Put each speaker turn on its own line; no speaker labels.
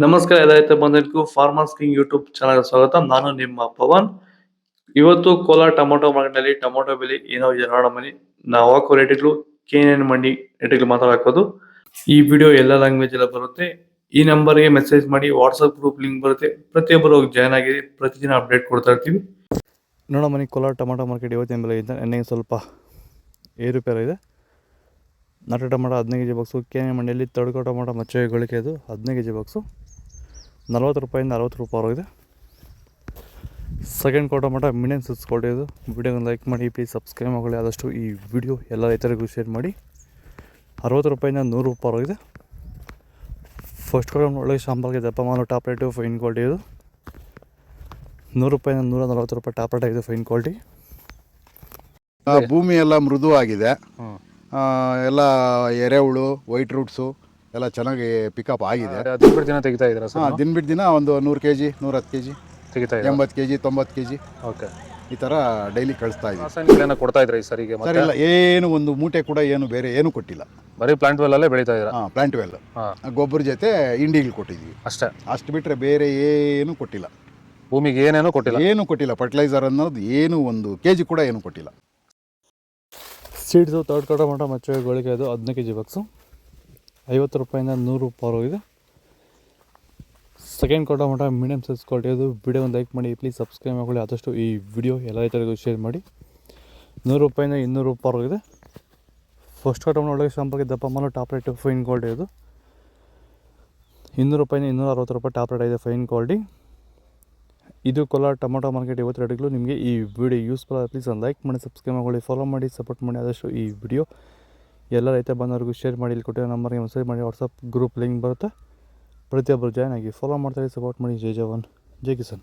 ನಮಸ್ಕಾರ ಎಲ್ಲ ರೈತ ಬಂಧುಗಳಿಗೂ ಫಾರ್ಮರ್ಸ್ ಕಿಂಗ್ ಯೂಟ್ಯೂಬ್ ಚಾನಲ್ ಸ್ವಾಗತ. ನಾನು ನಿಮ್ಮ ಪವನ್. ಇವತ್ತು ಕೋಲಾರ ಟೊಮೊಟೊ ಮಾರ್ಕೆಟ್ನಲ್ಲಿ ಟೊಮೊಟೊ ಬೆಲೆ ಏನೋ ಇದೆ ನೋಡೋಣ ಬನ್ನಿ. ನಾವು ಹಾಕೋ ರೇಟ್ಗಳು KNN ಮಂಡಿ ರೇಟ್ಗಳು ಮಾತಾಡೋದು. ಈ ವಿಡಿಯೋ ಎಲ್ಲ ಲ್ಯಾಂಗ್ವೇಜ್ ಎಲ್ಲ ಬರುತ್ತೆ. ಈ ನಂಬರ್ಗೆ ಮೆಸೇಜ್ ಮಾಡಿ, ವಾಟ್ಸಪ್ ಗ್ರೂಪ್ ಲಿಂಕ್ ಬರುತ್ತೆ, ಪ್ರತಿಯೊಬ್ಬರು ಜಾಯ್ನ್ ಆಗಿ ಪ್ರತಿದಿನ ಅಪ್ಡೇಟ್ ಕೊಡ್ತಾ ಇರ್ತೀವಿ. ನೋಡೋ ಮನೆ ಕೋಲಾರ ಟೊಮೊಟೊ ಮಾರ್ಕೆಟ್ ಇವತ್ತಿನ ಬೆಲೆ ಇದೆ. ಎಣ್ಣೆಗೆ ಸ್ವಲ್ಪ ಏರುಪೇರು ಇದೆ. ನಾಟಿ ಟೊಮೊಟೊ 15 kg ಬಾಕ್ಸು. KNN ಮಂಡಿಯಲ್ಲಿ ತಡ್ಕೋ ಟೊಮೊಟೊ ಮಚ್ಚೆ ಗಳಿಕೆ ಅದು 15 kg ಬಾಕ್ಸು 40 ರೂಪಾಯಿಂದ 60 ರೂಪಾಯಿವರೆಗಿದೆ. ಸೆಕೆಂಡ್ ಕೋ ಟೊಮೊಟೊ ಮೀಡಿಯಮ್ ಸೈಜ್ ಕ್ವಾಲಿಟಿ ಇದು. ವಿಡಿಯೋನ ಲೈಕ್ ಮಾಡಿ, ಪ್ಲೀಸ್ ಸಬ್ಸ್ಕ್ರೈಬ್ ಮಾಡಿ. ಆದಷ್ಟು ಈ ವಿಡಿಯೋ ಎಲ್ಲ ರೈತರಿಗೂ ಶೇರ್ ಮಾಡಿ. 60 ರೂಪಾಯಿಂದ 100 ರೂಪಾಯಿವರೆಗಿದೆ. ಫಸ್ಟ್ ಕೋ ಒಳ್ಳೆ ಶಾಂಪಲ್ಗೆ ದಪ್ಪ ಮಾಲು ಟಾಪ್ ರೇಟು ಫೈನ್ ಕ್ವಾಲಿಟಿ ಇದು. 100 ರೂಪಾಯಿಂದ 140 ರೂಪಾಯಿ ಟಾಪ್ ರೇಟ್ ಆಗಿದೆ ಫೈನ್ ಕ್ವಾಲಿಟಿ.
ಭೂಮಿ ಎಲ್ಲ ಮೃದುವಾಗಿದೆ. ಎಲ್ಲ ಎರೆಹುಳು, ವೈಟ್ ರೂಟ್ಸು ಎಲ್ಲ ಚೆನ್ನಾಗಿ ಪಿಕಪ್ ಆಗಿದೆ.
ದಿನ ಬಿಟ್ಟು ದಿನ ತೆಗಿತಾ ಇದ್ದೀರಾ ಸರ್?
ದಿನ ಬಿಟ್ಟು ದಿನ ಒಂದು 100 kg 110 kg
ತೆಗಿತಾ ಇದ್ದೀರಾ?
80 kg 90 kg
ಓಕೆ.
ಈ ಥರ ಡೈಲಿ ಕಳಿಸ್ತಾ ಇದ್ದೀವಿ.
ರಾಸಾಯನಿಕಗಳನ್ನ ಕೊಡ್ತಾ ಇದ್ರಾ ಈ ಸರಿಗೆ?
ಸರ್ ಇಲ್ಲ, ಏನು ಒಂದು ಮೂಟೆ ಕೂಡ ಏನು ಬೇರೆ ಏನು ಕೊಟ್ಟಿಲ್ಲ.
ಬರೀ ಪ್ಲಾಂಟ್ ವೆಲ್ ಅಲ್ಲೇ ಬೆಳೀತಾ ಇದ್ದೀರಾ?
ಪ್ಲಾಂಟ್ ವೆಲ್ ಗೊಬ್ಬರ ಜೊತೆ ಇಂಡಿಗಳು ಕೊಟ್ಟಿದ್ವಿ
ಅಷ್ಟೇ.
ಅಷ್ಟು ಬಿಟ್ಟರೆ ಬೇರೆ ಏನು ಕೊಟ್ಟಿಲ್ಲ.
ಭೂಮಿಗೆ ಏನೇನೋ ಕೊಟ್ಟಿಲ್ಲ?
ಏನು ಕೊಟ್ಟಿಲ್ಲ. ಫರ್ಟಿಲೈಸರ್ ಅನ್ನೋದು ಏನು 1 kg ಕೂಡ ಏನು ಕೊಟ್ಟಿಲ್ಲ.
ಸೀಡ್ಸು ತರ್ಡ್ ಕೋ ಟೊಮೊಟೊ ಮಚ್ಚೆ ಗಳಿಕೆ ಅದು 15 kg ಬಾಕ್ಸು 50 ರೂಪಾಯಿಂದ 100 ರೂಪಾಯಿವರೆಗಿದೆ. ಸೆಕೆಂಡ್ ಕೋ ಟೊಮೊಟೊ ಮೀಡಿಯಮ್ ಸೈಜ್ ಕ್ವಾಲಿಟಿ ಅದು. ವಿಡಿಯೋ ಒಂದು ಲೈಕ್ ಮಾಡಿ, ಪ್ಲೀಸ್ ಸಬ್ಸ್ಕ್ರೈಬ್ ಮಾಡಿ. ಆದಷ್ಟು ಈ ವಿಡಿಯೋ ಎಲ್ಲ ರೈತರಿಗೂ ಶೇರ್ ಮಾಡಿ. 100 ರೂಪಾಯಿಂದ 200 ರೂಪಾಯಿವರೆಗಿದೆ. ಫಸ್ಟ್ ಕೋ ಟೊಮೊಟೊ ಒಳಗೆ ಶಾಂಪಲ್ಗೆ ದಪ್ಪ ಮಾಲು ಟಾಪ್ ರೇಟ್ ಫೈನ್ ಕ್ವಾಲಿಟಿ ಅದು. 200 ರೂಪಾಯಿಂದ 260 ರೂಪಾಯಿ ಟಾಪ್ ರೇಟ್ ಇದೆ ಫೈನ್ ಕ್ವಾಲಿಟಿ. ಇದು ಕೋಲಾರ ಟೊಮೊಟೊ ಮಾರ್ಕೆಟ್ ಇವತ್ತು ರೇಟ್ಗಳು. ನಿಮಗೆ ಈ ವಿಡಿಯೋ ಯೂಸ್ಫುಲ್ ಆಗಿ ಪ್ಲೀಸ್ ಒಂದು ಲೈಕ್ ಮಾಡಿ, ಸಬ್ಸ್ಕ್ರೈಬ್ ಮಾಡಿ, ಫಾಲೋ ಮಾಡಿ, ಸಪೋರ್ಟ್ ಮಾಡಿ. ಆದಷ್ಟು ಈ ವಿಡಿಯೋ ಎಲ್ಲ ರೈತ ಬಂದವರಿಗೂ ಶೇರ್ ಮಾಡಿ. ಇಲ್ಲಿ ಕೊಟ್ಟಿರೋ ನಂಬರ್ಗೆ ಮೆಸೇಜ್ ಮಾಡಿ, ವಾಟ್ಸಪ್ ಗ್ರೂಪ್ ಲಿಂಕ್ ಬರುತ್ತೆ, ಪ್ರತಿಯೊಬ್ಬರು ಜಾಯ್ನ್ ಆಗಿ ಫಾಲೋ ಮಾಡ್ತಾರೆ, ಸಪೋರ್ಟ್ ಮಾಡಿ. ಜೈ ಜವಾನ್ ಜೈ ಕಿಸಾನ್.